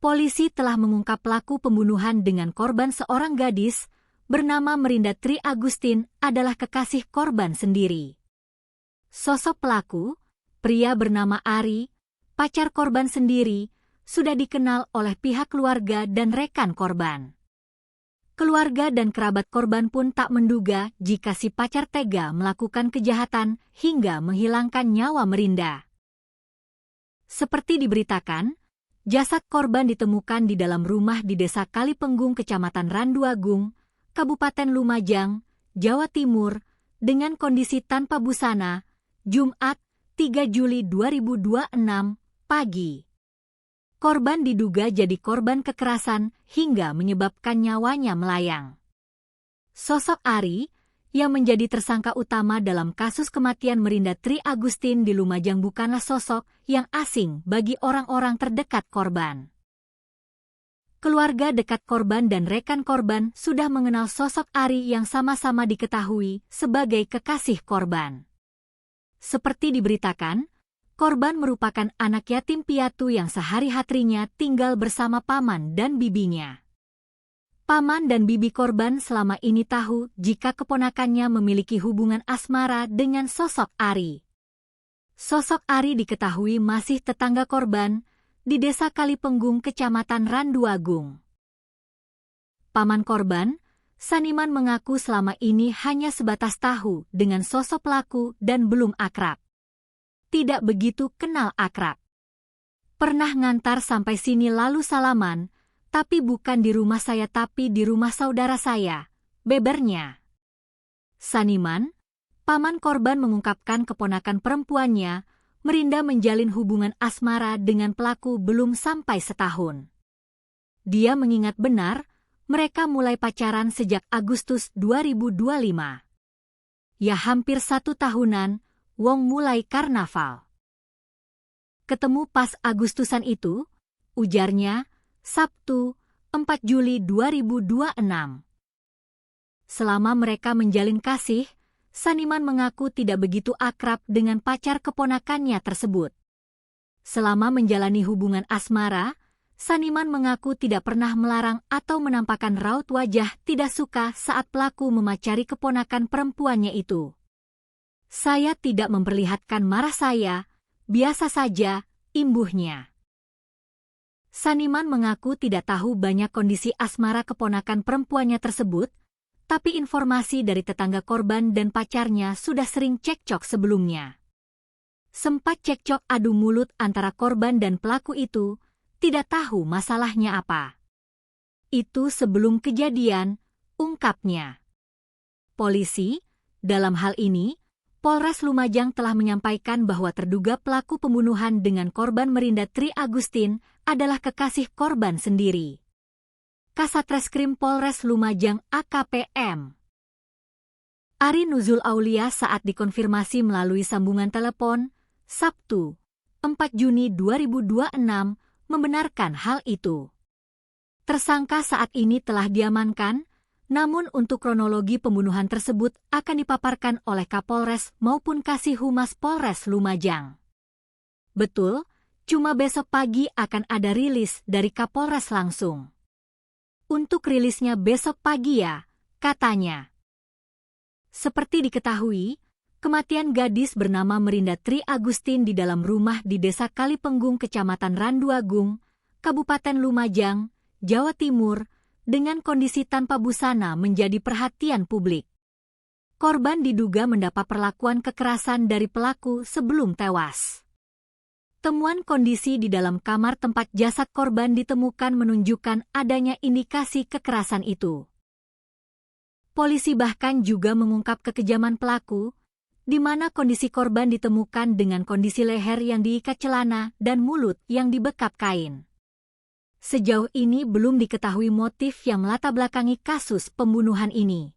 Polisi telah mengungkap pelaku pembunuhan dengan korban seorang gadis bernama Merinda Tri Agustin adalah kekasih korban sendiri. Sosok pelaku, pria bernama Ari, pacar korban sendiri, sudah dikenal oleh pihak keluarga dan rekan korban. Keluarga dan kerabat korban pun tak menduga jika si pacar tega melakukan kejahatan hingga menghilangkan nyawa Merinda. Seperti diberitakan, jasad korban ditemukan di dalam rumah di Desa Kalipenggung, Kecamatan Randuagung, Kabupaten Lumajang, Jawa Timur, dengan kondisi tanpa busana, Jumat 3 Juli 2026, pagi. Korban diduga jadi korban kekerasan hingga menyebabkan nyawanya melayang. Sosok Ari, yang menjadi tersangka utama dalam kasus kematian Merinda Tri Agustin di Lumajang, bukanlah sosok yang asing bagi orang-orang terdekat korban. Keluarga dekat korban dan rekan korban sudah mengenal sosok Ari yang sama-sama diketahui sebagai kekasih korban. Seperti diberitakan, korban merupakan anak yatim piatu yang sehari-harinya tinggal bersama paman dan bibinya. Paman dan bibi korban selama ini tahu jika keponakannya memiliki hubungan asmara dengan sosok Ari. Sosok Ari diketahui masih tetangga korban di Desa Kalipenggung, Kecamatan Randuagung. Paman korban, Saniman, mengaku selama ini hanya sebatas tahu dengan sosok pelaku dan belum akrab. Tidak begitu kenal akrab. Pernah ngantar sampai sini lalu salaman, tapi bukan di rumah saya tapi di rumah saudara saya, bebernya. Saniman, paman korban, mengungkapkan keponakan perempuannya, Merinda, menjalin hubungan asmara dengan pelaku belum sampai setahun. Dia mengingat benar, mereka mulai pacaran sejak Agustus 2025. Ya hampir 1 tahunan, wong mulai karnaval. Ketemu pas Agustusan itu, ujarnya, Sabtu, 4 Juli 2026. Selama mereka menjalin kasih, Saniman mengaku tidak begitu akrab dengan pacar keponakannya tersebut. Selama menjalani hubungan asmara, Saniman mengaku tidak pernah melarang atau menampakkan raut wajah tidak suka saat pelaku memacari keponakan perempuannya itu. Saya tidak memperlihatkan marah saya, biasa saja, imbuhnya. Saniman mengaku tidak tahu banyak kondisi asmara keponakan perempuannya tersebut, tapi informasi dari tetangga korban dan pacarnya sudah sering cekcok sebelumnya. Sempat cekcok adu mulut antara korban dan pelaku itu, tidak tahu masalahnya apa. Itu sebelum kejadian, ungkapnya. Polisi, dalam hal ini, Polres Lumajang telah menyampaikan bahwa terduga pelaku pembunuhan dengan korban Merinda Tri Agustin adalah kekasih korban sendiri. Kasatreskrim Polres Lumajang AKPM Ari Nuzul Aulia saat dikonfirmasi melalui sambungan telepon, Sabtu, 4 Juni 2026, membenarkan hal itu. Tersangka saat ini telah diamankan, namun untuk kronologi pembunuhan tersebut akan dipaparkan oleh Kapolres maupun Kasih Humas Polres Lumajang. Betul, cuma besok pagi akan ada rilis dari Kapolres langsung. Untuk rilisnya besok pagi ya, katanya. Seperti diketahui, kematian gadis bernama Merinda Tri Agustin di dalam rumah di Desa Kalipenggung, Kecamatan Randuagung, Kabupaten Lumajang, Jawa Timur, dengan kondisi tanpa busana menjadi perhatian publik. Korban diduga mendapat perlakuan kekerasan dari pelaku sebelum tewas. Temuan kondisi di dalam kamar tempat jasad korban ditemukan menunjukkan adanya indikasi kekerasan itu. Polisi bahkan juga mengungkap kekejaman pelaku, di mana kondisi korban ditemukan dengan kondisi leher yang diikat celana dan mulut yang dibekap kain. Sejauh ini belum diketahui motif yang melatar belakangi kasus pembunuhan ini.